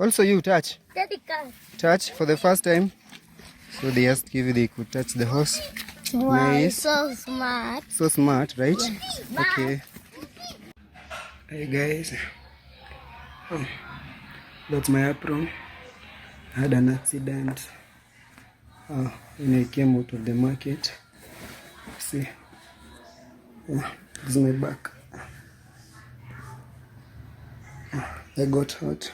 Also you touch. Touch for the first time. So they asked if they could touch the horse. Wow, Nice. so smart. So smart, right? Yes. Okay. Hey guys. Oh, that's my apron. I had an accident when I came out of the market. See, this is my back. I got hurt,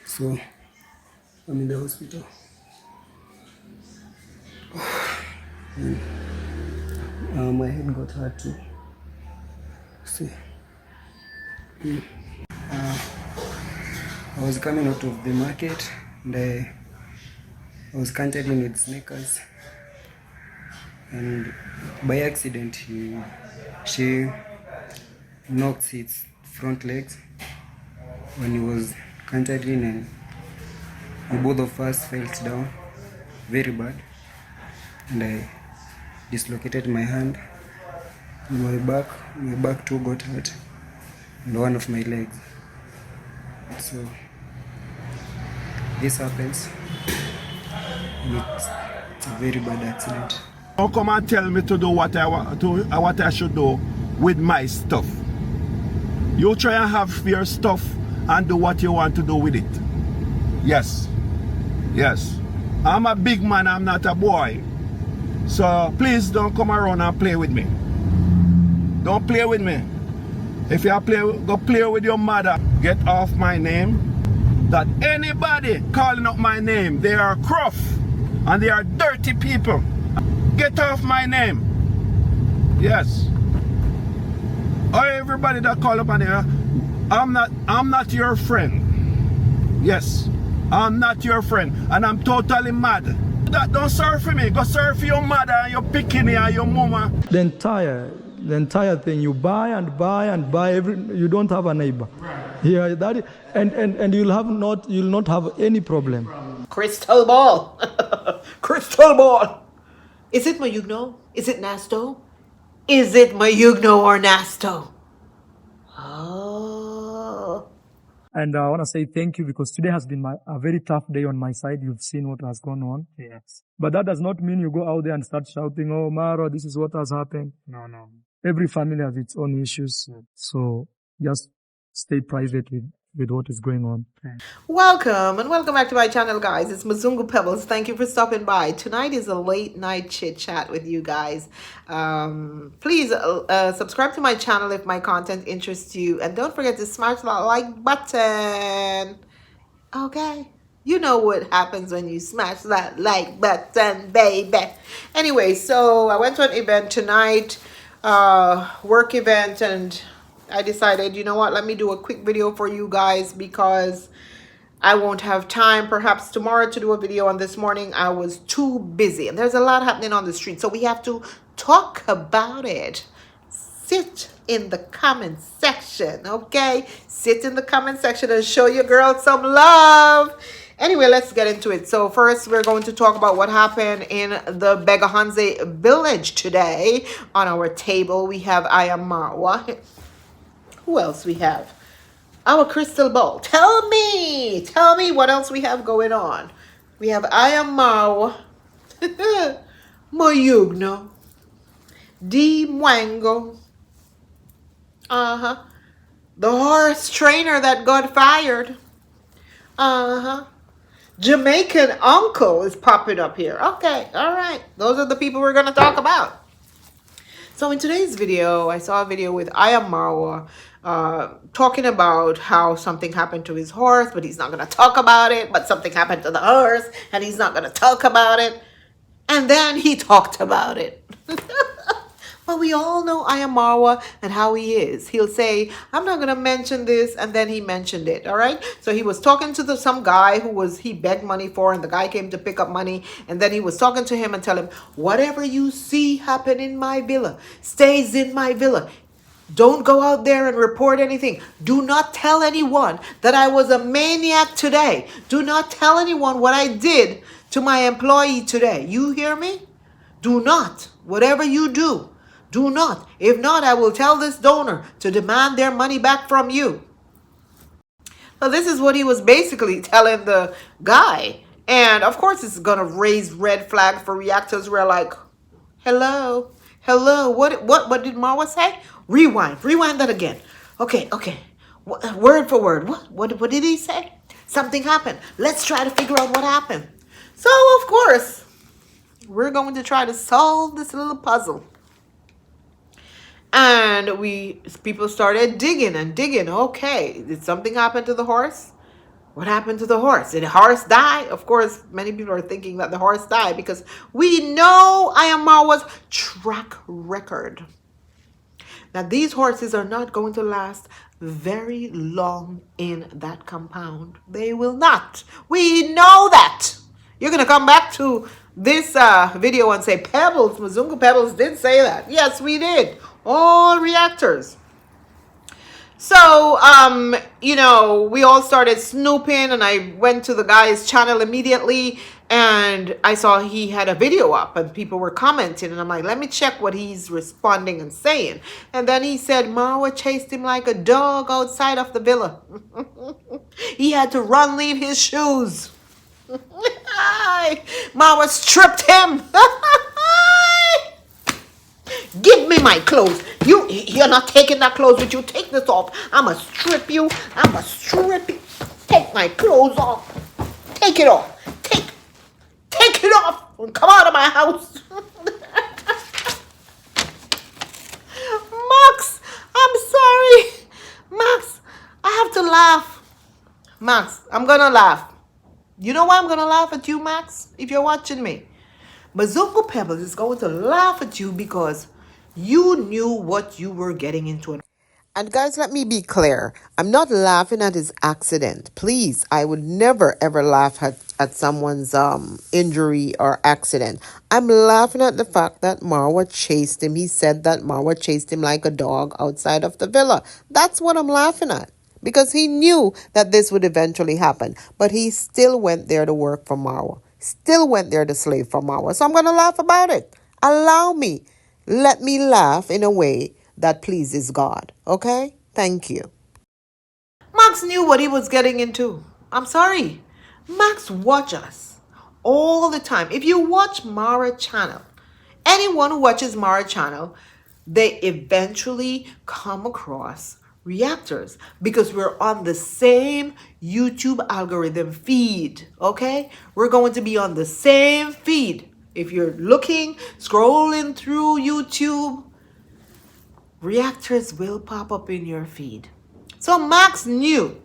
so I'm in the hospital. And, my head got hurt too. See, I was coming out of the market and I was cantering with sneakers, and by accident she knocked its front legs when he was cantering, and both of us fell down very bad, and I dislocated my hand and my back too got hurt, and one of my legs. So this happens, and it's a very bad accident. Don't come and tell me to do what I should do with my stuff. You try and have your stuff and do what you want to do with it. Yes. Yes. I'm a big man, I'm not a boy. So please don't come around and play with me. Don't play with me. If you play, go play with your mother. Get off my name. That anybody calling up my name, they are crook and they are dirty people. Get off my name. Yes. Or everybody that call up my name, I'm not your friend. Yes. I'm not your friend, and I'm totally mad. That don't serve for me. Go serve for your mother and your picking and your mama. The entire thing, you buy and buy and buy. You don't have a neighbor. Right. Yeah, that and you'll not have any problem. Crystal ball. Crystal ball. Is it Mayugno? Is it Nasto? Is it Mayugno or Nasto? Oh. And I want to say thank you, because today has been a very tough day on my side. You've seen what has gone on. Yes. But that does not mean you go out there and start shouting, oh, Marwa, this is what has happened. No. Every family has its own issues. Yeah. So just stay private with what is going on. Okay. Welcome back to my channel, guys. It's Mzungu Pebbles. Thank you for stopping by. Tonight is a late night chit chat with you guys. Please subscribe to my channel if my content interests you, and don't forget to smash that like button. Okay, you know what happens when you smash that like button, baby. Anyway, so I went to an event tonight, work event, and I decided, you know what, let me do a quick video for you guys, because I won't have time perhaps tomorrow to do a video. And this morning I was too busy, and there's a lot happening on the street, so we have to talk about it. Sit in the comment section, okay? Sit in the comment section and show your girl some love. Anyway, let's get into it. So first, we're going to talk about what happened in the Begahanze village today. On our table, we have I Am Marwa. Who else we have? Our crystal ball. Tell me what else we have going on. We have I Am Marwa, Mayugno, Dee Mwango, the horse trainer that got fired, Jamaican uncle is popping up here. Okay, all right. Those are the people we're going to talk about. So in today's video, I saw a video with I Am Marwa talking about how something happened to his horse, but he's not going to talk about it. But something happened to the horse, and he's not going to talk about it. And then he talked about it. But we all know I Am Marwa and how he is. He'll say, I'm not going to mention this, and then he mentioned it, all right? So he was talking to some guy he begged money for, and the guy came to pick up money, and then he was talking to him and tell him, whatever you see happen in my villa stays in my villa. Don't go out there and report anything. Do not tell anyone that I was a maniac today. Do not tell anyone what I did to my employee today. You hear me? Do not. Whatever you do, do not. If not, I will tell this donor to demand their money back from you. So this is what he was basically telling the guy. And of course, it's going to raise red flags for reactors. We're like, hello, hello. What did Marwa say? Rewind that again. Okay. Word for word. What did he say? Something happened. Let's try to figure out what happened. So of course, we're going to try to solve this little puzzle. And people started digging and digging. Okay, did something happen to the horse? What happened to the horse? Did the horse die? Of course, many people are thinking that the horse died because we know Marwa's track record. Now, these horses are not going to last very long in that compound. They will not. We know that. You're going to come back to this video and say, Pebbles, Mzungu Pebbles did say that. Yes, we did. All reactors. So, we all started snooping, and I went to the guy's channel immediately, and I saw he had a video up, and people were commenting, and I'm like, let me check what he's responding and saying. And then he said, Marwa chased him like a dog outside of the villa. He had to run, leave his shoes. Marwa stripped him. Give me my clothes. You're not taking that clothes with you. Take this off. I'ma strip you. I'ma strip you. Take my clothes off. Take it off. Take it off and come out of my house. Max, I'm sorry. Max, I have to laugh. Max, I'm gonna laugh. You know why I'm gonna laugh at you, Max? If you're watching me. Mzungu Pebbles is going to laugh at you because you knew what you were getting into. And guys, let me be clear. I'm not laughing at his accident. Please, I would never ever laugh at someone's injury or accident. I'm laughing at the fact that Marwa chased him. He said that Marwa chased him like a dog outside of the villa. That's what I'm laughing at. Because he knew that this would eventually happen. But he still went there to work for Marwa. Still went there to slave for Marwa. So I'm going to laugh about it. Allow me. Let me laugh in a way that pleases God. Okay? Thank you. Max knew what he was getting into. I'm sorry. Max watch us all the time. If you watch Mara channel, anyone who watches Mara channel, they eventually come across reactors because we're on the same YouTube algorithm feed. Okay? We're going to be on the same feed. If you're looking, scrolling through YouTube, reactors will pop up in your feed. So Max knew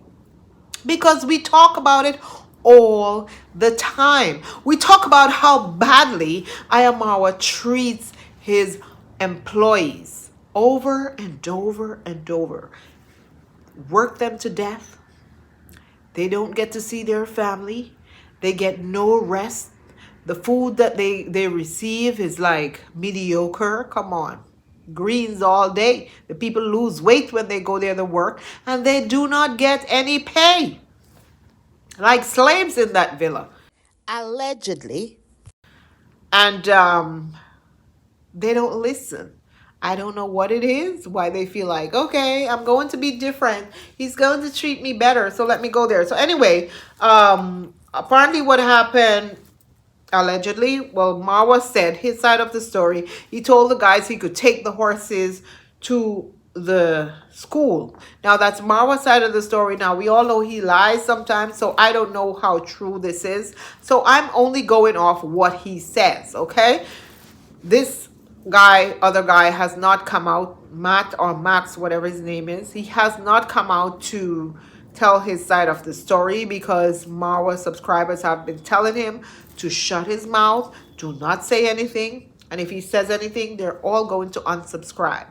because we talk about it all the time. We talk about how badly Marwa treats his employees over and over and over. Work them to death. They don't get to see their family. They get no rest. The food that they receive is like mediocre. Come on. Greens all day. The people lose weight when they go there to work, and they do not get any pay. Like slaves in that villa. Allegedly. And they don't listen. I don't know what it is, why they feel like, okay, I'm going to be different. He's going to treat me better, so let me go there. So anyway, apparently what happened, allegedly, well, Marwa said his side of the story. He told the guys he could take the horses to the school. Now, that's Marwa's side of the story. Now, we all know he lies sometimes, so I don't know how true this is. So I'm only going off what he says, okay? This other guy has not come out, Matt or Max, whatever his name is, he has not come out to tell his side of the story because Marwa subscribers have been telling him to shut his mouth, do not say anything, and if he says anything, they're all going to unsubscribe.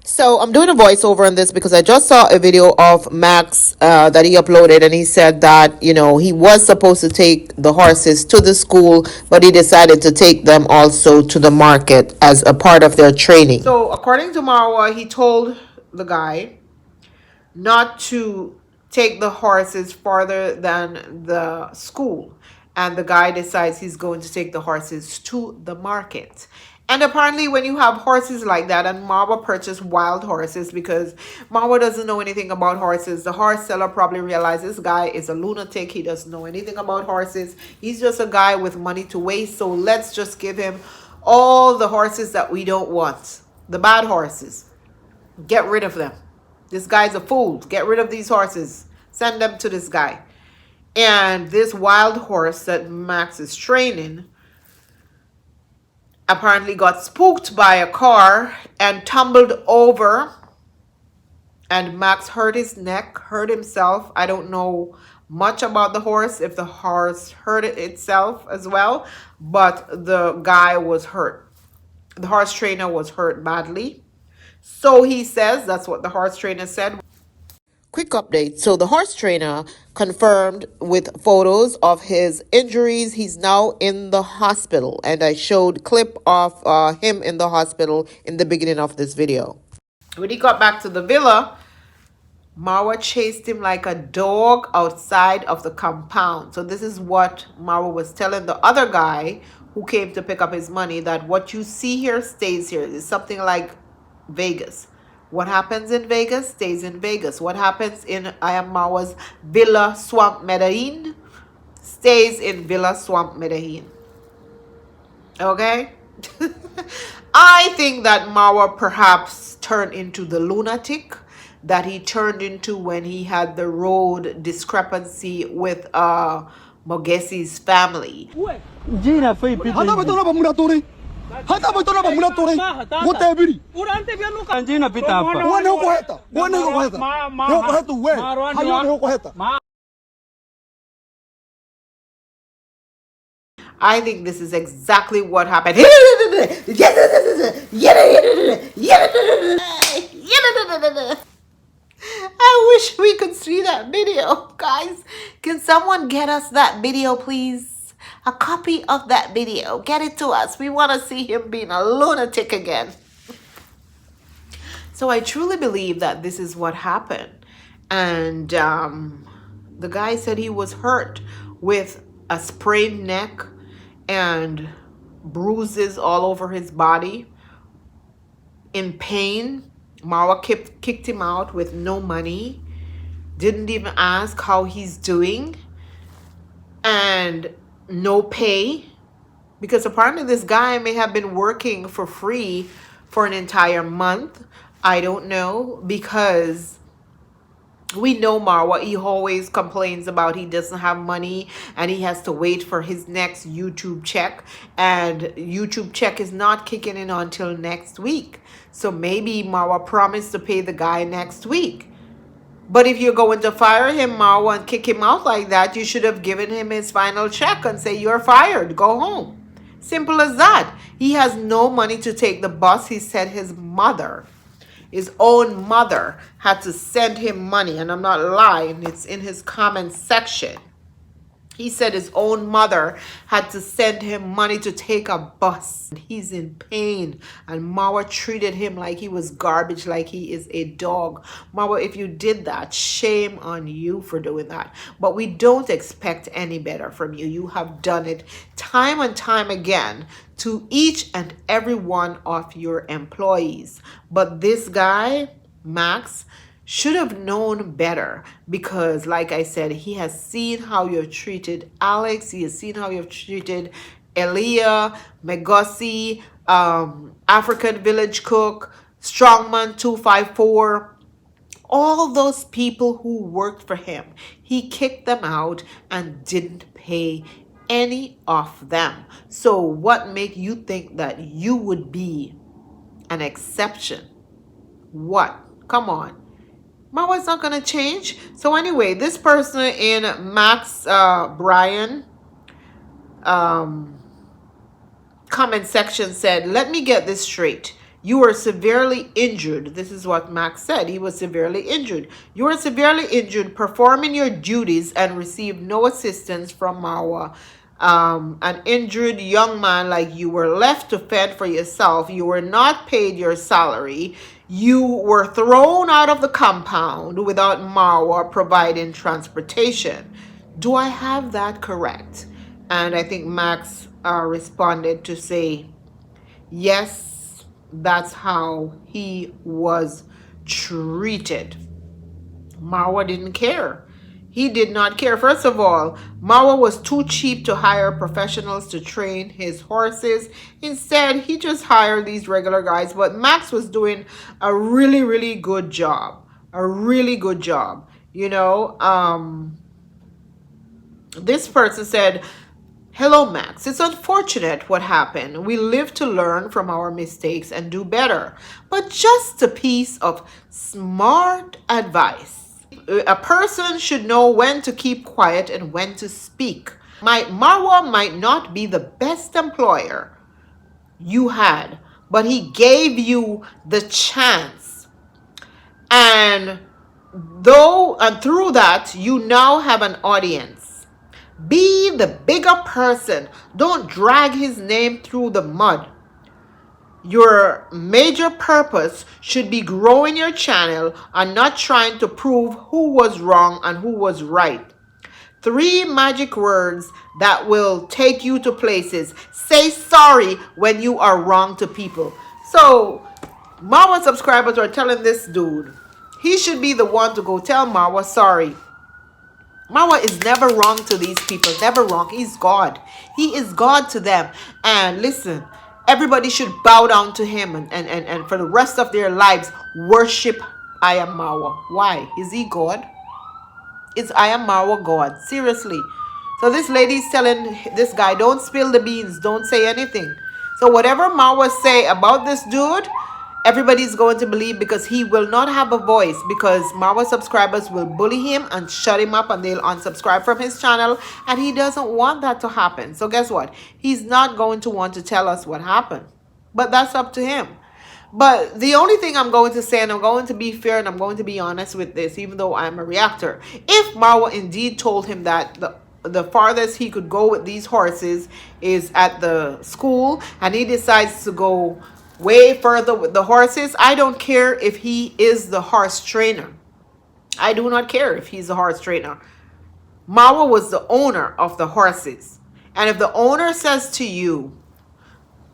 So I'm doing a voiceover on this because I just saw a video of Max that he uploaded, and he said that, he was supposed to take the horses to the school, but he decided to take them also to the market as a part of their training. So according to Marwa, he told the guy not to take the horses farther than the school. And the guy decides he's going to take the horses to the market. And apparently when you have horses like that, and Marwa purchased wild horses because Marwa doesn't know anything about horses. The horse seller probably realized this guy is a lunatic. He doesn't know anything about horses. He's just a guy with money to waste. So let's just give him all the horses that we don't want. The bad horses. Get rid of them. This guy's a fool. Get rid of these horses. Send them to this guy. And this wild horse that Max is training apparently got spooked by a car and tumbled over, and Max hurt his neck, hurt himself. I don't know much about the horse, if the horse hurt it itself as well, but the guy was hurt. The horse trainer was hurt badly. So he says, that's what the horse trainer said. Quick update. So the horse trainer confirmed with photos of his injuries. He's now in the hospital, and I showed clip of him in the hospital in the beginning of this video. When he got back to the villa, Marwa chased him like a dog outside of the compound. So this is what Marwa was telling the other guy who came to pick up his money, that what you see here stays here. It's something like Vegas. What happens in Vegas stays in Vegas. What happens in I Am Marwa's Villa Swamp Medellin stays in Villa Swamp Medellin. Okay? I think that Marwa perhaps turned into the lunatic that he turned into when he had the road discrepancy with Mogesi's family. Gina foi pedir. Hata betul apa mula tori? Hata betul apa mula tori? Wote biri. Urante bia nuka. Gina pita apa? Wane huko heta. Wane huko heta. Huko heta we. Hayo huko heta. I think this is exactly what happened. I wish we could see that video, guys. Can someone get us that video, please? A copy of that video. Get it to us. We want to see him being a lunatic again. So I truly believe that this is what happened. And the guy said he was hurt with a sprained neck and bruises all over his body, in pain. Marwa kicked him out with no money, didn't even ask how he's doing, and no pay, because apparently this guy may have been working for free for an entire month. I don't know, because we know Marwa, he always complains about he doesn't have money and he has to wait for his next YouTube check, and YouTube check is not kicking in until next week. So maybe Marwa promised to pay the guy next week. But if you're going to fire him, Marwa, and kick him out like that, you should have given him his final check and say, you're fired, go home. Simple as that. He has no money to take the bus. He said his mother, his own mother, had to send him money. And I'm not lying. It's in his comment section. He said his own mother had to send him money to take a bus. He's in pain. And Marwa treated him like he was garbage, like he is a dog. Marwa, if you did that, shame on you for doing that. But we don't expect any better from you. You have done it time and time again to each and every one of your employees. But this guy, Max, should have known better, because like I said, he has seen how you've treated Alex. He has seen how you've treated Elia, Megosi, African Village Cook, Strongman 254, all those people who worked for him. He kicked them out and didn't pay any of them. So what make you think that you would be an exception? What? Come on. Marwa's not going to change. So anyway, this person in Max Brian comment section said, let me get this straight. You were severely injured. This is what Max said. He was severely injured. You were severely injured performing your duties and received no assistance from Marwa. An injured young man like you were left to fend for yourself. You were not paid your salary. You were thrown out of the compound without Marwa providing transportation. Do I have that correct? And I think Max responded to say, Yes, that's how he was treated. Marwa didn't care. He did not care. First of all, Marwa was too cheap to hire professionals to train his horses. Instead, he just hired these regular guys. But Max was doing a really, really good job. A really good job. You know, this person said, "Hello, Max. It's unfortunate what happened. We live to learn from our mistakes and do better. But just a piece of smart advice. A person should know when to keep quiet and when to speak. Marwa might not be the best employer you had, but he gave you the chance. And through that, you now have an audience. Be the bigger person. Don't drag his name through the mud. Your major purpose should be growing your channel and not trying to prove who was wrong and who was right. 3 magic words that will take you to places. Say sorry when you are wrong to people." So Marwa subscribers are telling this dude he should be the one to go tell Marwa sorry. Marwa is never wrong to these people. Never wrong. He's God. He is God to them. And listen, everybody should bow down to him and for the rest of their lives worship I am Marwa. Why? Is he God? Is I am Marwa God? Seriously. So this lady's telling this guy, don't spill the beans. Don't say anything. So whatever Marwa say about this dude, everybody's going to believe because he will not have a voice, because Marwa subscribers will bully him and shut him up and they'll unsubscribe from his channel, and he doesn't want that to happen. So guess what? He's not going to want to tell us what happened, but that's up to him. But the only thing I'm going to say, and I'm going to be fair and I'm going to be honest with this, even though I'm a reactor, if Marwa indeed told him that the farthest he could go with these horses is at the school, and he decides to go way further with the horses, I don't care if he is the horse trainer. I do not care if he's a horse trainer. Marwa was the owner of the horses. And if the owner says to you,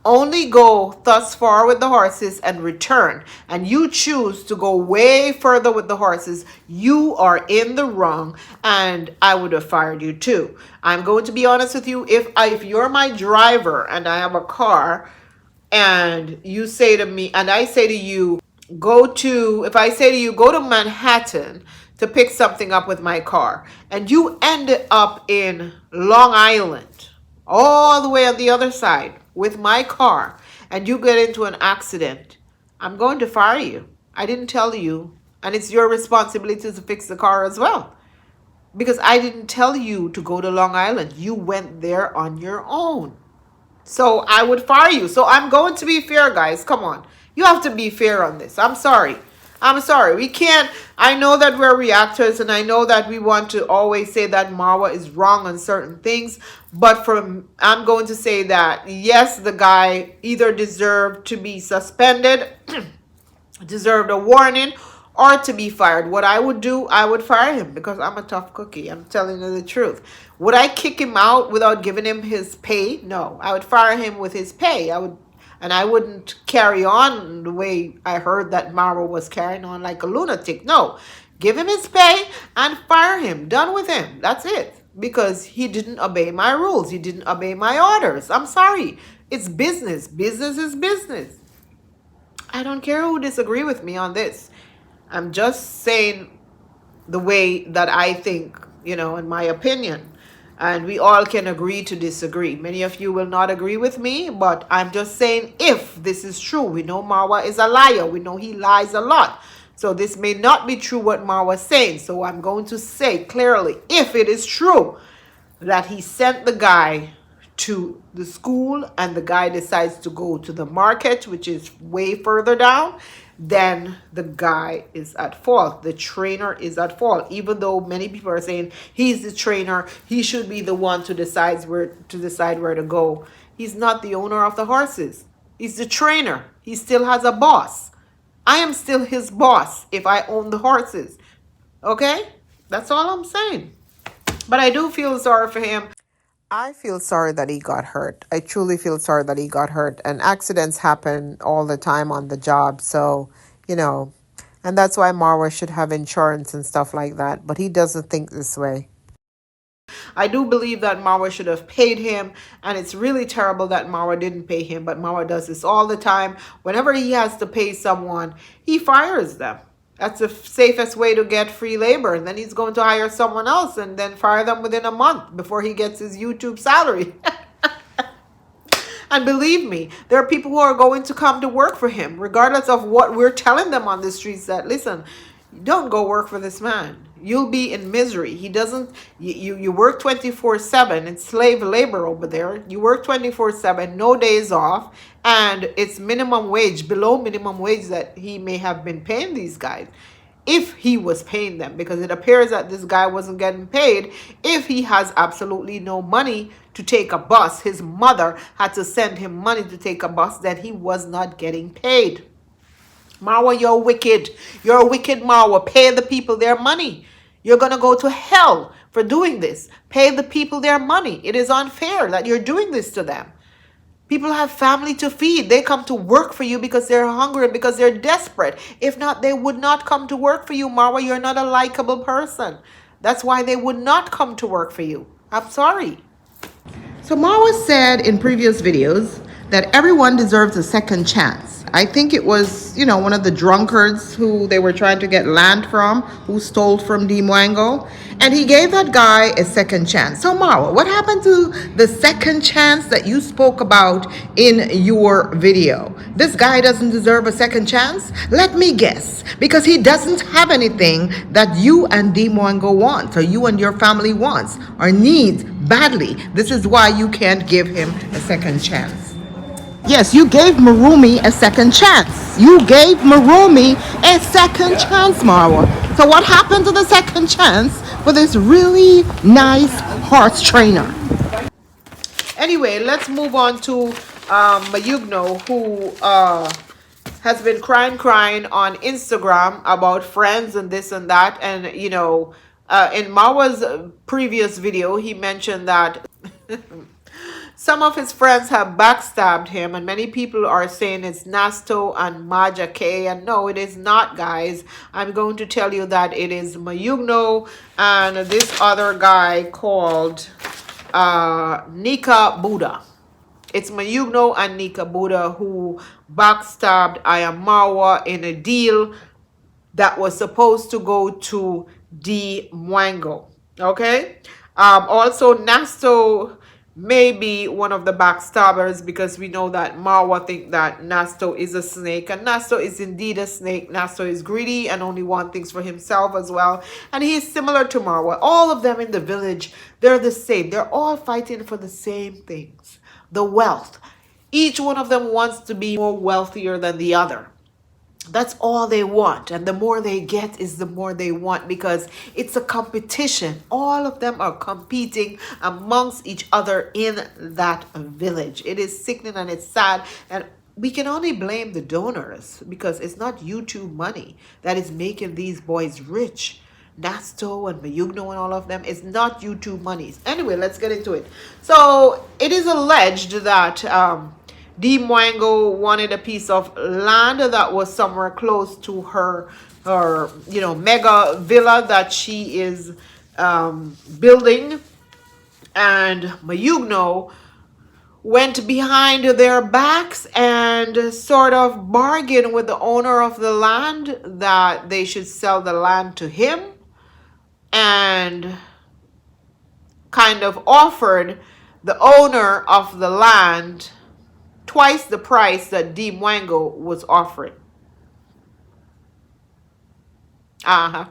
only go thus far with the horses and return, and you choose to go way further with the horses, you are in the wrong, and I would have fired you too. I'm going to be honest with you. If you're my driver and I have a car, and you say to me, and I say to you, go to Manhattan to pick something up with my car, and you end up in Long Island, all the way on the other side with my car, and you get into an accident, I'm going to fire you. I didn't tell you, and it's your responsibility to fix the car as well, because I didn't tell you to go to Long Island. You went there on your own. So I would fire you. So I'm going to be fair, guys. Come on. You have to be fair on this. I'm sorry. I'm sorry. We can't. I know that we're reactors, and I know that we want to always say that Marwa is wrong on certain things. But I'm going to say that, yes, the guy either deserved to be suspended, deserved a warning, or to be fired. What I would do, I would fire him, because I'm a tough cookie. I'm telling you the truth. Would I kick him out without giving him his pay? No. I would fire him with his pay. I wouldn't carry on the way I heard that Marwa was carrying on, like a lunatic. No. Give him his pay and fire him. Done with him. That's it. Because he didn't obey my rules. He didn't obey my orders. I'm sorry. It's business. Business is business. I don't care who disagree with me on this. I'm just saying the way that I think, in my opinion. And we all can agree to disagree. Many of you will not agree with me, but I'm just saying, if this is true, we know Marwa is a liar. We know he lies a lot. So this may not be true what Marwa is saying. So I'm going to say clearly, if it is true that he sent the guy to the school and the guy decides to go to the market, which is way further down, then the guy is at fault. The trainer is at fault. Even though many people are saying he's the trainer, he should be the one to decide where to go. He's not the owner of the horses. He's the trainer. He still has a boss. I am still his boss if I own the horses. Okay? That's all I'm saying. But I do feel sorry for him. I feel sorry that he got hurt. I truly feel sorry that he got hurt. And accidents happen all the time on the job. So, you know, and that's why Marwa should have insurance and stuff like that. But he doesn't think this way. I do believe that Marwa should have paid him, and it's really terrible that Marwa didn't pay him, but Marwa does this all the time. Whenever he has to pay someone, he fires them. That's the safest way to get free labor. And then he's going to hire someone else and then fire them within a month before he gets his YouTube salary. And believe me, there are people who are going to come to work for him, regardless of what we're telling them on the streets that, listen, don't go work for this man. You'll be in misery. He doesn't, you work 24/7. It's slave labor over there. You work 24/7, no days off. And it's minimum wage, below minimum wage that he may have been paying these guys. If he was paying them, because it appears that this guy wasn't getting paid. If he has absolutely no money to take a bus, his mother had to send him money to take a bus, that he was not getting paid. Marwa, you're wicked. You're a wicked Marwa. Pay the people their money. You're going to go to hell for doing this. Pay the people their money. It is unfair that you're doing this to them. People have family to feed. They come to work for you because they're hungry and because they're desperate. If not, they would not come to work for you, Marwa. You're not a likable person. That's why they would not come to work for you. I'm sorry. So Marwa said in previous videos that everyone deserves a second chance. I think it was, you know, one of the drunkards who they were trying to get land from, who stole from Dee Mwango. And he gave that guy a second chance. So Marwa, what happened to the second chance that you spoke about in your video? This guy doesn't deserve a second chance? Let me guess. Because he doesn't have anything that you and Dee Mwango want, or you and your family wants, or needs badly. This is why you can't give him a second chance. Yes, you gave Marumi a second chance. You gave Marumi a second chance, Marwa. So what happened to the second chance for this really nice horse trainer? Anyway, let's move on to Mayugno, who has been crying on Instagram about friends and this and that. And, you know, in Marwa's previous video, he mentioned that some of his friends have backstabbed him, and many people are saying it's Nasto and Maja K. And no, it is not, guys. I'm going to tell you that it is Mayugno and this other guy called Nika Buddha. It's Mayugno and Nika Buddha who backstabbed Marwa in a deal that was supposed to go to Dee Mwango. Okay? Also, Nasto may be one of the backstabbers, because we know that Marwa think that Nasto is a snake, and Nasto is indeed a snake. Nasto is greedy and only wants things for himself as well, and he is similar to Marwa. All of them in the village, they're the same. They're all fighting for the same things, the wealth. Each one of them wants to be more wealthier than the other. That's all they want, and the more they get is the more they want, because it's a competition. All of them are competing amongst each other in that village. It is sickening and it's sad, and we can only blame the donors, because it's not YouTube money that is making these boys rich. Nasto and Mayugno and all of them, is not YouTube money. Anyway, let's get into it. So it is alleged that Dee Mwango wanted a piece of land that was somewhere close to her you know, mega villa that she is building, and Mayugno went behind their backs and sort of bargained with the owner of the land that they should sell the land to him, and kind of offered the owner of the land twice the price that Dee Mwango was offering. Yeah.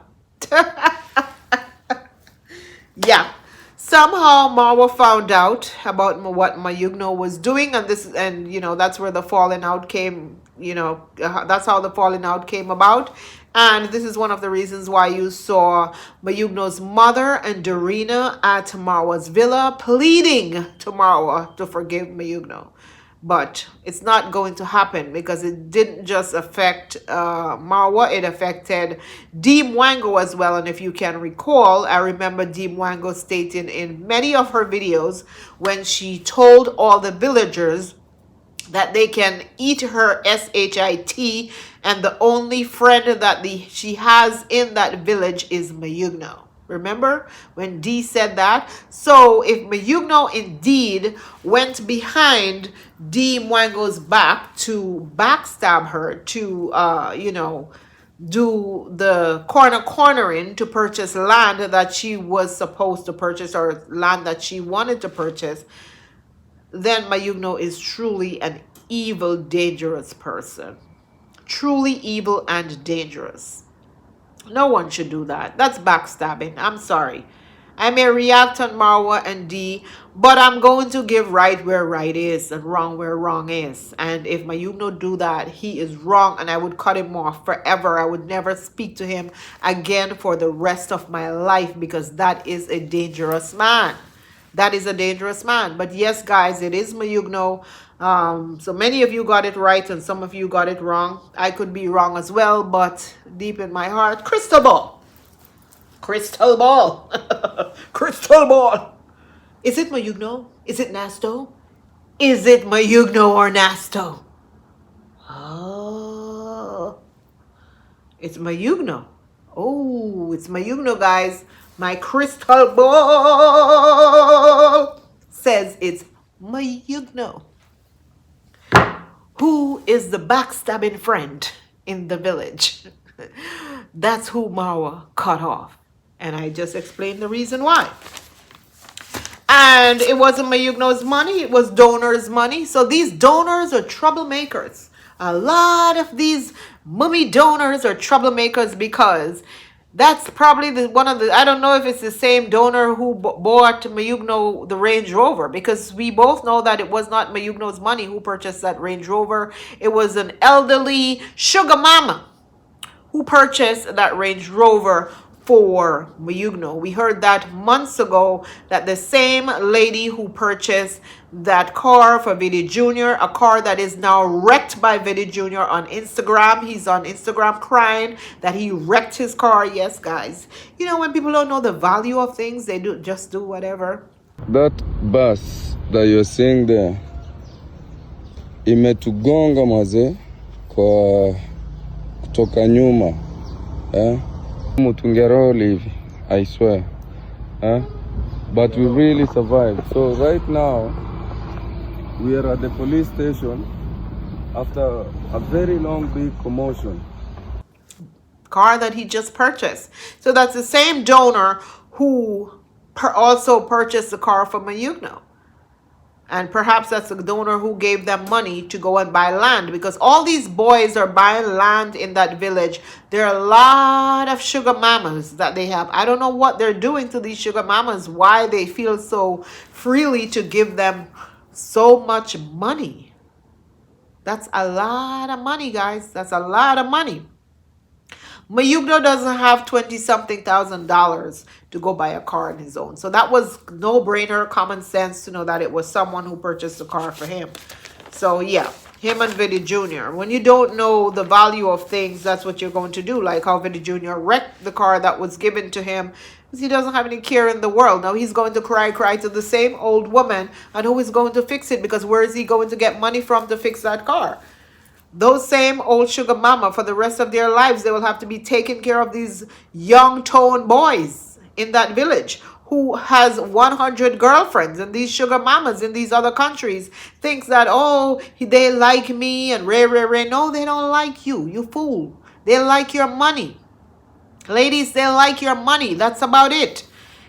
Somehow Marwa found out about what Mayugno was doing, and you know, that's where the falling out came. You know, that's how the falling out came about. And this is one of the reasons why you saw Mayugno's mother and Dorina at Marwa's villa pleading to Marwa to forgive Mayugno. But it's not going to happen because it didn't just affect Marwa, it affected Dee Mwango as well. And if you can recall, I remember Dee Mwango stating in many of her videos when she told all the villagers that they can eat her shit, and the only friend that she has in that village is Mayugno. Remember when Dee said that? So if Mayugno indeed went behind Dee Mwango's back to backstab her, to do the cornering to purchase land that she was supposed to purchase, or land that she wanted to purchase, then Mayugno is truly an evil, dangerous person. Truly evil and dangerous. No one should do that. That's backstabbing. I'm sorry. I may react on Marwa and Dee, but I'm going to give right where right is and wrong where wrong is. And if Mayugno do that, he is wrong, and I would cut him off forever. I would never speak to him again for the rest of my life, because that is a dangerous man. That is a dangerous man. But yes, guys, it is Mayugno. So many of you got it right and some of you got it wrong. I could be wrong as well, but deep in my heart, crystal ball. Crystal ball. Crystal ball. Is it Mayugno? Is it Nasto? Is it Mayugno or Nasto? Oh, it's Mayugno. Oh, it's Mayugno, guys. My crystal ball says it's Mayugno. Who is the backstabbing friend in the village? That's who Marwa cut off. And I just explained the reason why. And it wasn't Mayugno's money, it was donors' money. So these donors are troublemakers. A lot of these mummy donors are troublemakers, because that's probably one of the, I don't know if it's the same donor who bought Mayugno the Range Rover, because we both know that it was not Mayugno's money who purchased that Range Rover. It was an elderly sugar mama who purchased that Range Rover for Mayugno. We heard that months ago, that the same lady who purchased that car for Viddy Jr., a car that is now wrecked by Viddy Jr. on Instagram. He's on Instagram crying that he wrecked his car. Yes, guys. You know, when people don't know the value of things, they just do whatever. That bus that you're seeing there, imetugonga maze kwa kutoka nyuma. Mutungeroli hivi, I swear. But we really survived. So right now, we are at the police station after a very long, big commotion. Car that he just purchased. So that's the same donor who also purchased the car for Mayugno. And perhaps that's the donor who gave them money to go and buy land, because all these boys are buying land in that village. There are a lot of sugar mamas that they have. I don't know what they're doing to these sugar mamas, why they feel so freely to give them so much money. That's a lot of money, guys. That's a lot of money. Mayugno doesn't have $20,000 to go buy a car on his own. So that was no-brainer, common sense to know that it was someone who purchased the car for him. So yeah, him and Viddy Jr. When you don't know the value of things, that's what you're going to do. Like how Viddy Jr. wrecked the car that was given to him, because he doesn't have any care in the world. Now he's going to cry to the same old woman, and who is going to fix it? Because where is he going to get money from to fix that car? Those same old sugar mama, for the rest of their lives, they will have to be taking care of these young toned boys in that village who has 100 girlfriends. And these sugar mamas in these other countries thinks that, oh, they like me and ray. No, they don't like you. You fool. They like your money. Ladies, they like your money. That's about it.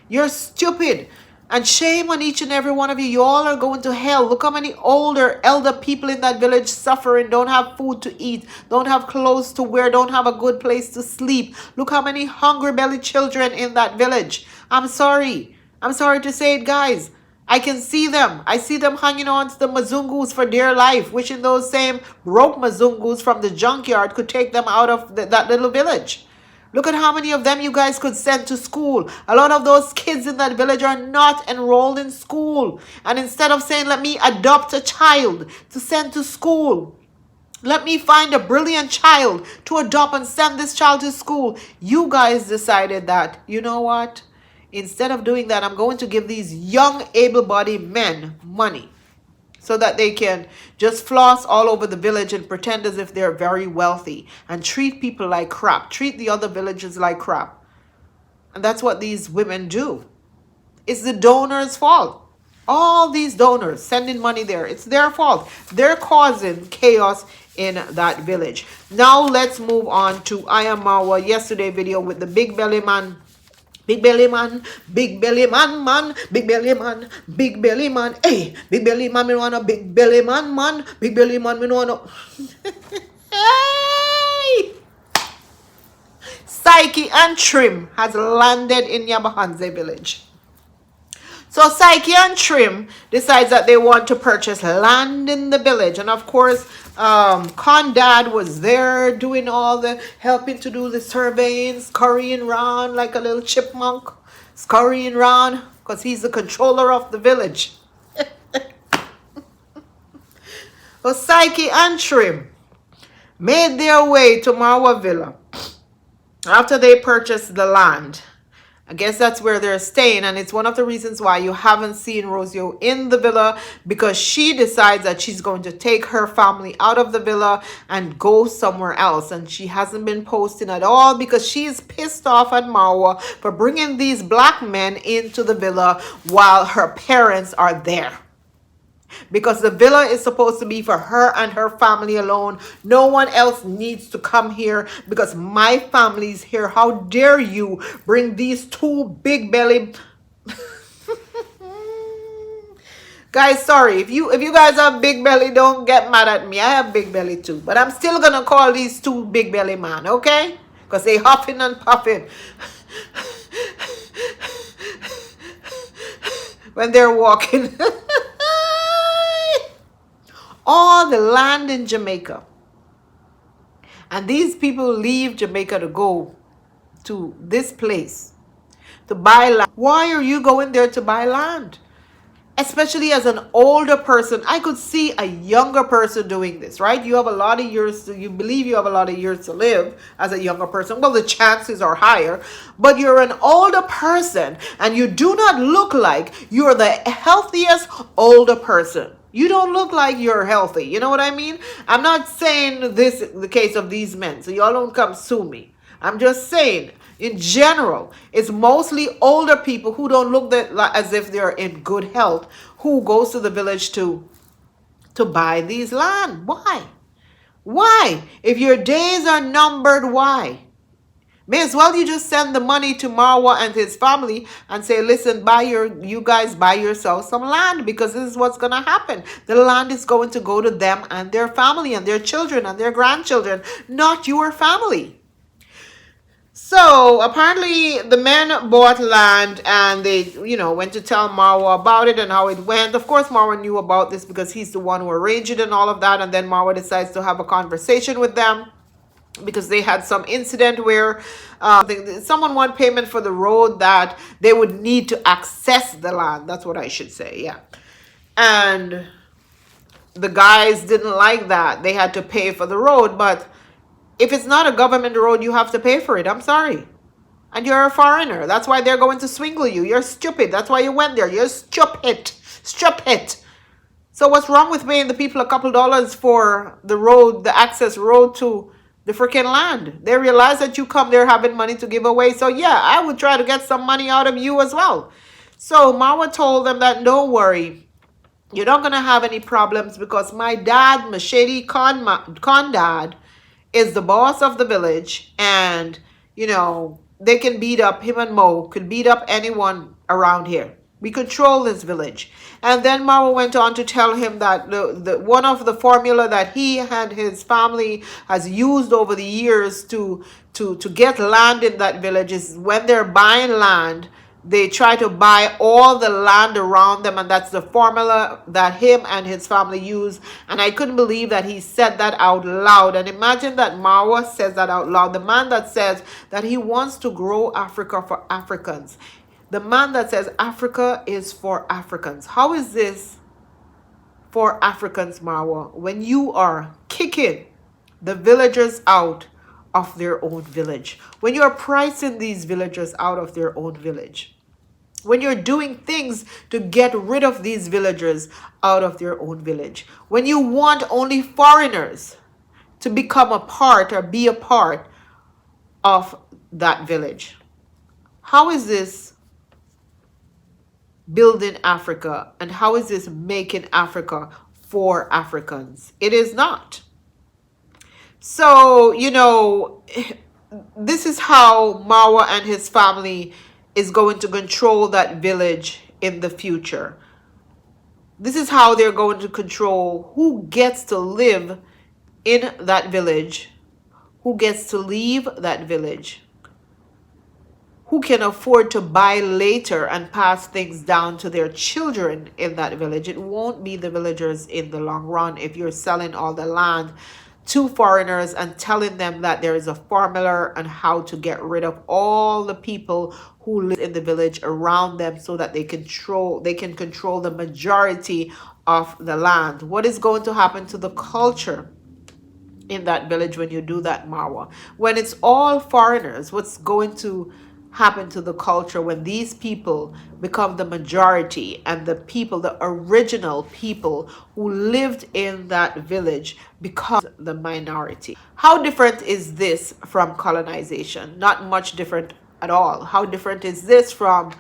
You're stupid. And shame on each and every one of you. You all are going to hell. Look how many elder people in that village suffering, don't have food to eat, don't have clothes to wear, don't have a good place to sleep. Look how many hungry belly children in that village. I'm sorry. I'm sorry to say it, guys. I can see them. I see them hanging on to the Mazungus for dear life, wishing those same broke Mazungus from the junkyard could take them out of that little village. Look at how many of them you guys could send to school. A lot of those kids in that village are not enrolled in school. And instead of saying, let me adopt a child to send to school, let me find a brilliant child to adopt and send this child to school, you guys decided that, you know what? Instead of doing that, I'm going to give these young, able-bodied men money so that they can just floss all over the village and pretend as if they're very wealthy and treat people like crap, treat the other villagers like crap. And that's what these women do. It's the donors' fault. All these donors sending money there, it's their fault. They're causing chaos in that village. Now let's move on to I Am Marwa yesterday video with the big belly man. Big belly man, big belly man, big belly man, big belly man. Hey, big belly man, me want a big belly man, big belly man, me want a. Hey! Psyche and Trim has landed in Yabahanze village. So Psyche and Trim decides that they want to purchase land in the village. And of course, Condad was there doing all the, helping to do the surveying, scurrying around like a little chipmunk, scurrying around because he's the controller of the village. So Psyche and Trim made their way to Marwa Villa after they purchased the land. I guess that's where they're staying, and it's one of the reasons why you haven't seen Rosio in the villa, because she decides that she's going to take her family out of the villa and go somewhere else, and she hasn't been posting at all because she's pissed off at Marwa for bringing these black men into the villa while her parents are there. Because the villa is supposed to be for her and her family alone. No one else needs to come here because my family's here. How dare you bring these two big belly guys? Sorry, if you guys have big belly, don't get mad at me. I have big belly too, but I'm still gonna call these two big belly man, okay? Because they huffing and puffing when they're walking. All the land in Jamaica. And these people leave Jamaica to go to this place to buy land. Why are you going there to buy land? Especially as an older person. I could see a younger person doing this, right? You have a lot of years, you believe you have a lot of years to live as a younger person. Well, the chances are higher, but you're an older person and you do not look like you're the healthiest older person. You don't look like you're healthy. You know what I mean? I'm not saying this is the case of these men, so y'all don't come sue me. I'm just saying, in general, it's mostly older people who don't look as if they're in good health who goes to the village to buy these land. Why? Why? If your days are numbered, why? May as well you just send the money to Marwa and his family and say, listen, you guys buy yourself some land, because this is what's going to happen. The land is going to go to them and their family and their children and their grandchildren, not your family. So apparently the men bought land and they, went to tell Marwa about it and how it went. Of course, Marwa knew about this because he's the one who arranged it and all of that. And then Marwa decides to have a conversation with them, because they had some incident where someone wanted payment for the road that they would need to access the land. That's what I should say, yeah. And the guys didn't like that. They had to pay for the road, but if it's not a government road, you have to pay for it. I'm sorry. And you're a foreigner. That's why they're going to swingle you. You're stupid. That's why you went there. You're stupid. Stupid. So what's wrong with paying the people a couple dollars for the road, the access road to the freaking land? They realize that you come there having money to give away. So yeah, I would try to get some money out of you as well. So Marwa told them that don't worry, you're not going to have any problems, because my dad, Mashedi Condad, is the boss of the village, and they can beat up, him and Mo could beat up anyone around here. We control this village. And then Marwa went on to tell him that the one of the formula that he and his family has used over the years to get land in that village is when they're buying land, They try to buy all the land around them, and that's the formula that him and his family use. And I couldn't believe that he said that out loud. And imagine that Marwa says that out loud. The man that says that he wants to grow Africa for Africans. The man that says Africa is for Africans. How is this for Africans, Marwa, when you are kicking the villagers out of their own village? When you are pricing these villagers out of their own village? When you're doing things to get rid of these villagers out of their own village? When you want only foreigners to become a part or be a part of that village? How is this building Africa, and how is this making Africa for Africans? It is not. So, you know, this is how Marwa and his family is going to control that village in the future. This is how they're going to control who gets to live in that village, who gets to leave that village, who can afford to buy later and pass things down to their children in that village. It won't be the villagers in the long run if you're selling all the land to foreigners and telling them that there is a formula on how to get rid of all the people who live in the village around them so that they can control the majority of the land. What is going to happen to the culture in that village when you do that, Marwa? When it's all foreigners, what's going to happen to the culture when these people become the majority and the people, the original people who lived in that village, become the minority? How different is this from colonization? Not much different at all. How different is this from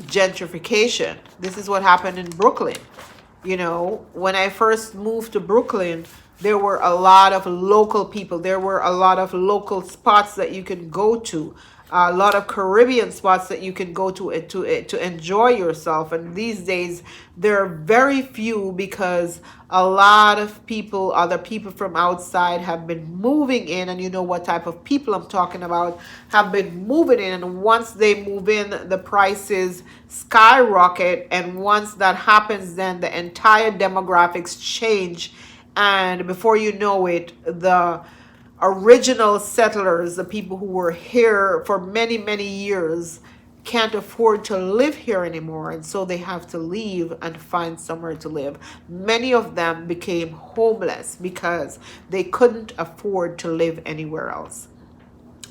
gentrification? This is what happened in Brooklyn. You know, when I first moved to Brooklyn, there were a lot of local people. There were a lot of local spots that you can go to, a lot of Caribbean spots that you can go to enjoy yourself. And these days, there are very few because a lot of people, other people from outside have been moving in. And you know what type of people I'm talking about, have been moving in. And once they move in, the prices skyrocket. And once that happens, then the entire demographics change. And before you know it, the original settlers, the people who were here for many, many years, can't afford to live here anymore. And so they have to leave and find somewhere to live. Many of them became homeless because they couldn't afford to live anywhere else.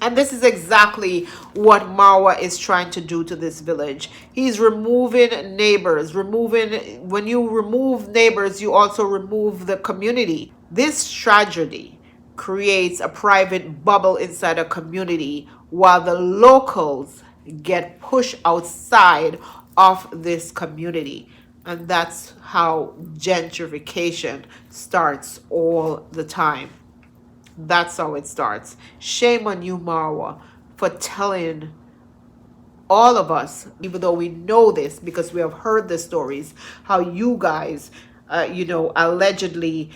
And this is exactly what Marwa is trying to do to this village. He's removing neighbors, when you remove neighbors, you also remove the community. This tragedy creates a private bubble inside a community while the locals get pushed outside of this community. And that's how gentrification starts all the time. That's how it starts. Shame on you, Marwa, for telling all of us, even though we know this because we have heard the stories, how you guys, allegedly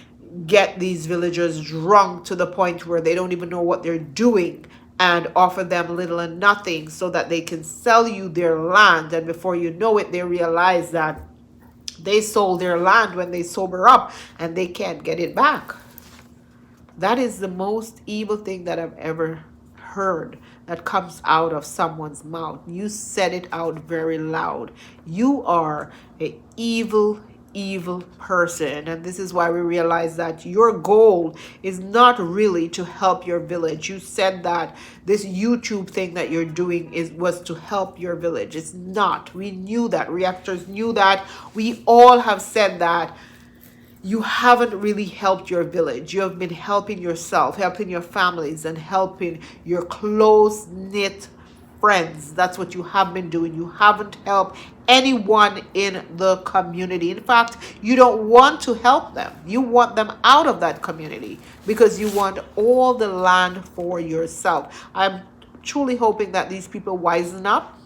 get these villagers drunk to the point where they don't even know what they're doing and offer them little and nothing so that they can sell you their land. And before you know it, they realize that they sold their land when they sober up and they can't get it back. That is the most evil thing that I've ever heard that comes out of someone's mouth. You said it out very loud. You are an evil, evil person. And this is why we realize that your goal is not really to help your village. You said that this YouTube thing that you're doing was to help your village. It's not. We knew that. Reactors knew that. We all have said that. You haven't really helped your village. You have been helping yourself, helping your families, and helping your close-knit friends. That's what you have been doing. You haven't helped anyone in the community. In fact, you don't want to help them. You want them out of that community because you want all the land for yourself. I'm truly hoping that these people wisen up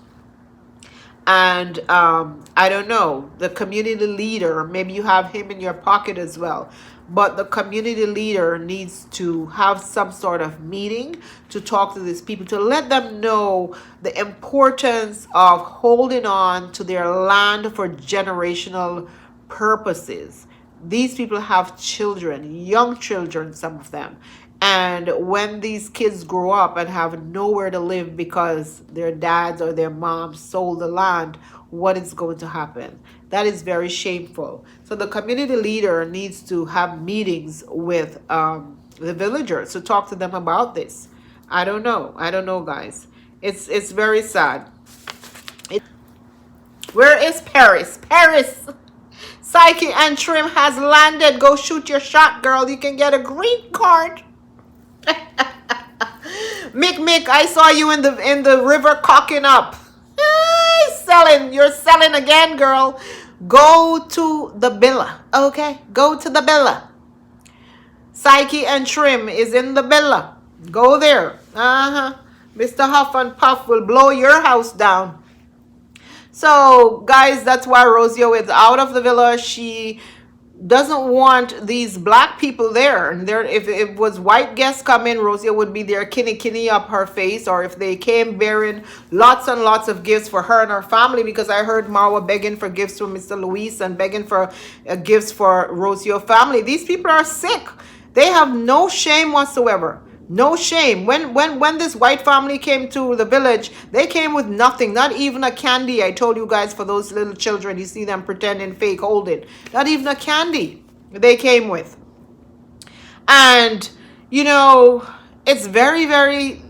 And I don't know, the community leader, maybe you have him in your pocket as well, but the community leader needs to have some sort of meeting to talk to these people, to let them know the importance of holding on to their land for generational purposes. These people have children, young children, some of them. And when these kids grow up and have nowhere to live because their dads or their moms sold the land, what is going to happen? That is very shameful. So the community leader needs to have meetings with the villagers to talk to them about this. I don't know, guys. It's very sad. Where is Paris? Paris! Psyche and Trim has landed. Go shoot your shot, girl. You can get a green card. Mick, I saw you in the river cocking up. You're selling again, girl. Go to the villa, okay? Go to the villa. Psyche and Trim is in the villa. Go there. Mr. Huff and Puff will blow your house down. So, guys, that's why Rosio is out of the villa. She doesn't want these black people there. And there, if it was white guests come in, Rosia would be there kinny up her face. Or if they came bearing lots and lots of gifts for her and her family, because I heard Marwa begging for gifts for Mr. Luis and begging for gifts for Rosio family. These people are sick. They have no shame whatsoever. No shame. When this white family came to the village, they came with nothing, not even a candy. I told you guys, for those little children, you see them pretending fake holding, not even a candy they came with. And you know, it's very, very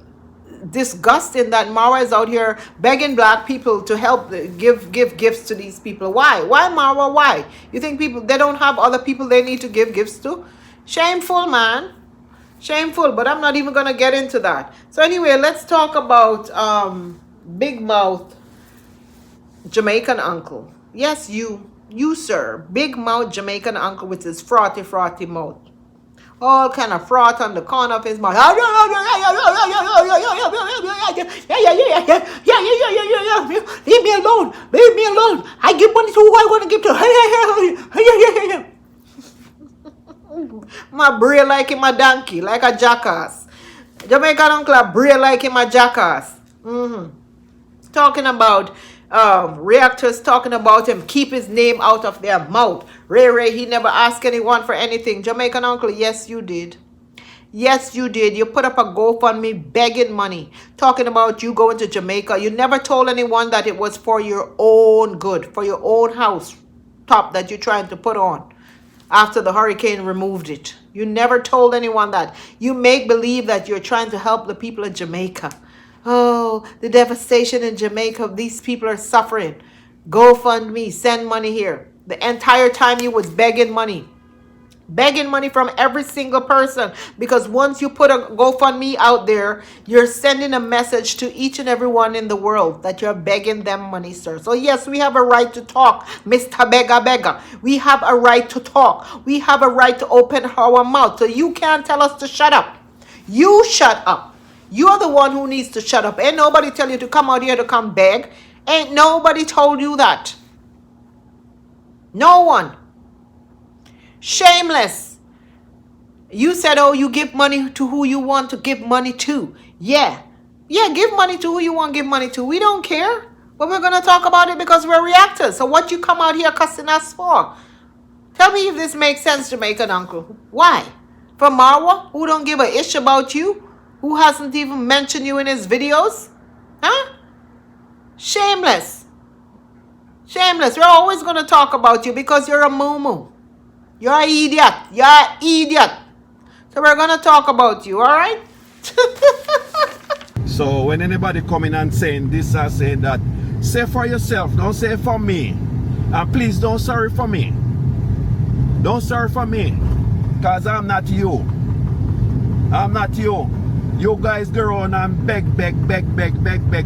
disgusting that Marwa is out here begging black people to help give gifts to these people. Why Marwa? Why? You think people, they don't have other people they need to give gifts to? Shameful, man. Shameful. But I'm not even gonna get into that. So anyway, let's talk about big mouth Jamaican uncle. Yes, you sir, big mouth Jamaican uncle with his frothy mouth, all kind of froth on the corner of his mouth. Leave me alone. I give money to who I want to give to. My brain like him a donkey, like a jackass. Jamaican uncle a brain like him a jackass. Talking about reactors, talking about him, keep his name out of their mouth. Ray, he never asked anyone for anything. Jamaican uncle, yes you did. Yes you did. You put up a GoFundMe begging money, talking about you going to Jamaica. You never told anyone that it was for your own good, for your own house top that you're trying to put on after the hurricane removed it. You never told anyone that. You make believe that you're trying to help the people of Jamaica. Oh, the devastation in Jamaica. These people are suffering. GoFundMe, send money here. The entire time you was begging money from every single person, because once you put a GoFundMe out there, you're sending a message to each and every one in the world that you're begging them money, sir. So yes, we have a right to talk, Mr. Beggar. We have a right to talk. We have a right to open our mouth. So you can't tell us to shut up. You shut up. You're the one who needs to shut up. Ain't nobody tell you to come out here to come beg. Ain't nobody told you that. No one. Shameless. You said, oh, you give money to who you want to give money to. Yeah, give money to who you want to give money to. We don't care. But we're going to talk about it because we're reactors. So what you come out here cussing us for? Tell me if this makes sense, Jamaican uncle. Why? For Marwa, who don't give a ish about you? Who hasn't even mentioned you in his videos? Huh? Shameless. Shameless. We're always going to talk about you because you're a moo-moo. You're an idiot. You're an idiot. So we're going to talk about you, all right? So when anybody coming and saying this or saying that, say for yourself, don't say for me. And please don't sorry for me. Don't sorry for me. Because I'm not you. I'm not you. You guys go around and beg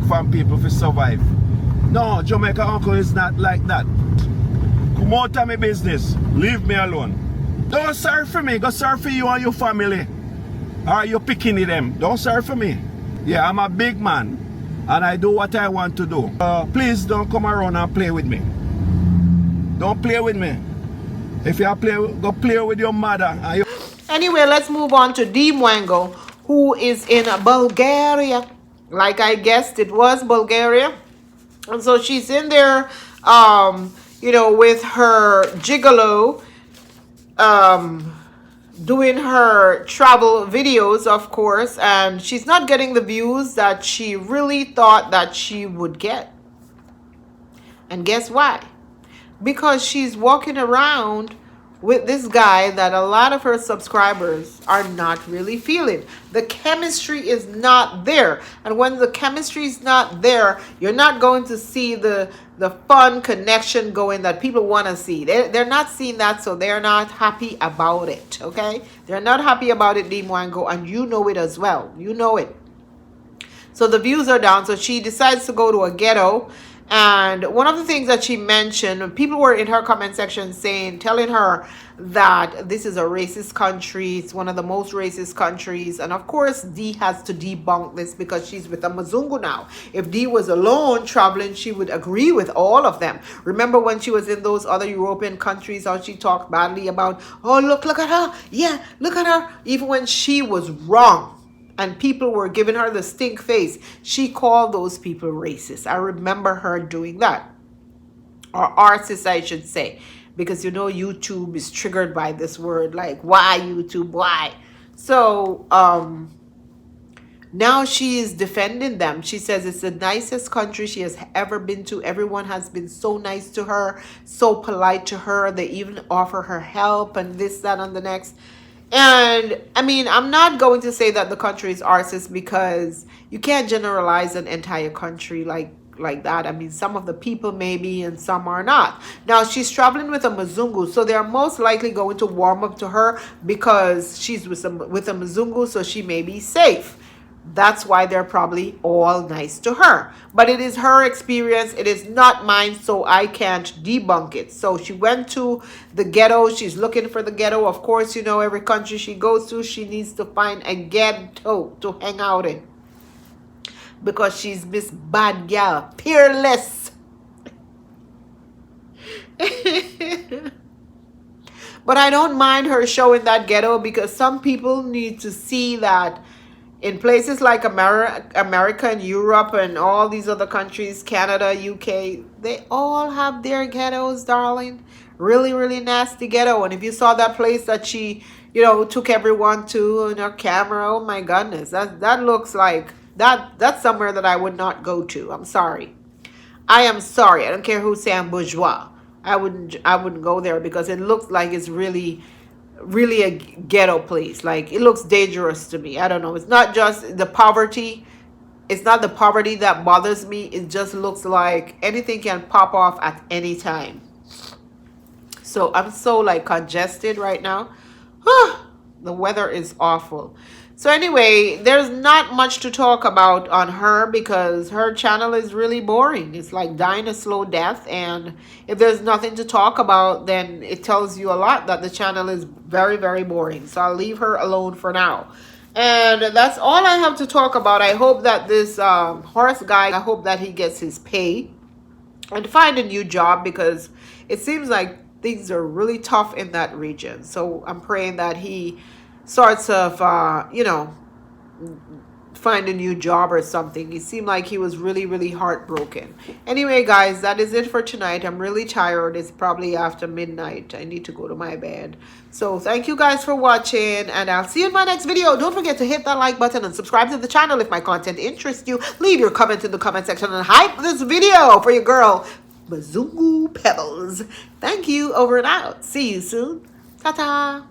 from people to survive. No, Jamaica uncle is not like that. Come out of my business. Leave me alone. Don't sorry for me. Go sorry for you and your family. Or you picking them. Don't sorry for me. Yeah, I'm a big man. and I do what I want to do. Please don't come around and play with me. Don't play with me. If you play, go play with your mother. And your Anyway, let's move on to Dee Mwango, who is in Bulgaria. Like I guessed, it was Bulgaria. And so she's in there, you know, with her gigolo, doing her travel videos, of course, and she's not getting the views that she really thought that she would get. And guess why? Because she's walking around with this guy that a lot of her subscribers are not really feeling. The chemistry is not there. And when the chemistry is not there, you're not going to see the fun connection going that people want to see. They're not seeing that, so they're not happy about it, okay? They're not happy about it, Dee Mwango, and you know it as well. You know it. So the views are down, so she decides to go to a ghetto. And one of the things that she mentioned, people were in her comment section telling her that this is a racist country. It's one of the most racist countries. And of course, Dee has to debunk this because she's with a Mzungu now. If Dee was alone traveling, she would agree with all of them. Remember when she was in those other European countries, how she talked badly about, oh, look at her. Yeah, look at her. Even when she was wrong. And people were giving her the stink face. She called those people racist. I remember her doing that. Or artist, I should say. Because, you know, YouTube is triggered by this word. Like, why YouTube? Why? So, now she is defending them. She says it's the nicest country she has ever been to. Everyone has been so nice to her. So polite to her. They even offer her help and this, that, and the next. And I mean, I'm not going to say that the country is racist because you can't generalize an entire country like that. I mean, some of the people maybe and some are not. Now, she's traveling with a Mzungu, so they're most likely going to warm up to her because she's with a Mzungu, so she may be safe. That's why they're probably all nice to her. But it is her experience. It is not mine, so I can't debunk it. So she went to the ghetto. She's looking for the ghetto. Of course, you know, every country she goes to, she needs to find a ghetto to hang out in. Because she's Miss Bad Gal, peerless. But I don't mind her showing that ghetto because some people need to see that in places like America and Europe and all these other countries, Canada, UK, they all have their ghettos, darling. Really, really nasty ghetto. And if you saw that place that she, you know, took everyone to in her camera, oh my goodness, that looks like, that's somewhere that I would not go to. I'm sorry. I am sorry. I don't care who say I'm bourgeois. I wouldn't go there because it looks like it's really a ghetto place. Like, it looks dangerous to me. I don't know. It's not just the poverty. It's not the poverty that bothers me. It just looks like anything can pop off at any time. So I'm so like congested right now. The weather is awful. So anyway, there's not much to talk about on her because her channel is really boring. It's like dying a slow death. And if there's nothing to talk about, then it tells you a lot that the channel is very, very boring. So I'll leave her alone for now. And that's all I have to talk about. I hope that this horse guy, I hope that he gets his pay and find a new job because it seems like things are really tough in that region. So I'm praying that he sorts of, you know, find a new job or something. He seemed like he was really, really heartbroken. Anyway, guys, that is it for tonight. I'm really tired. It's probably after midnight. I need to go to my bed. So thank you guys for watching, and I'll see you in my next video. Don't forget to hit that like button and subscribe to the channel if my content interests you. Leave your comment in the comment section and hype this video for your girl, Mzungu Pebbles. Thank you. Over and out. See you soon. Ta-ta.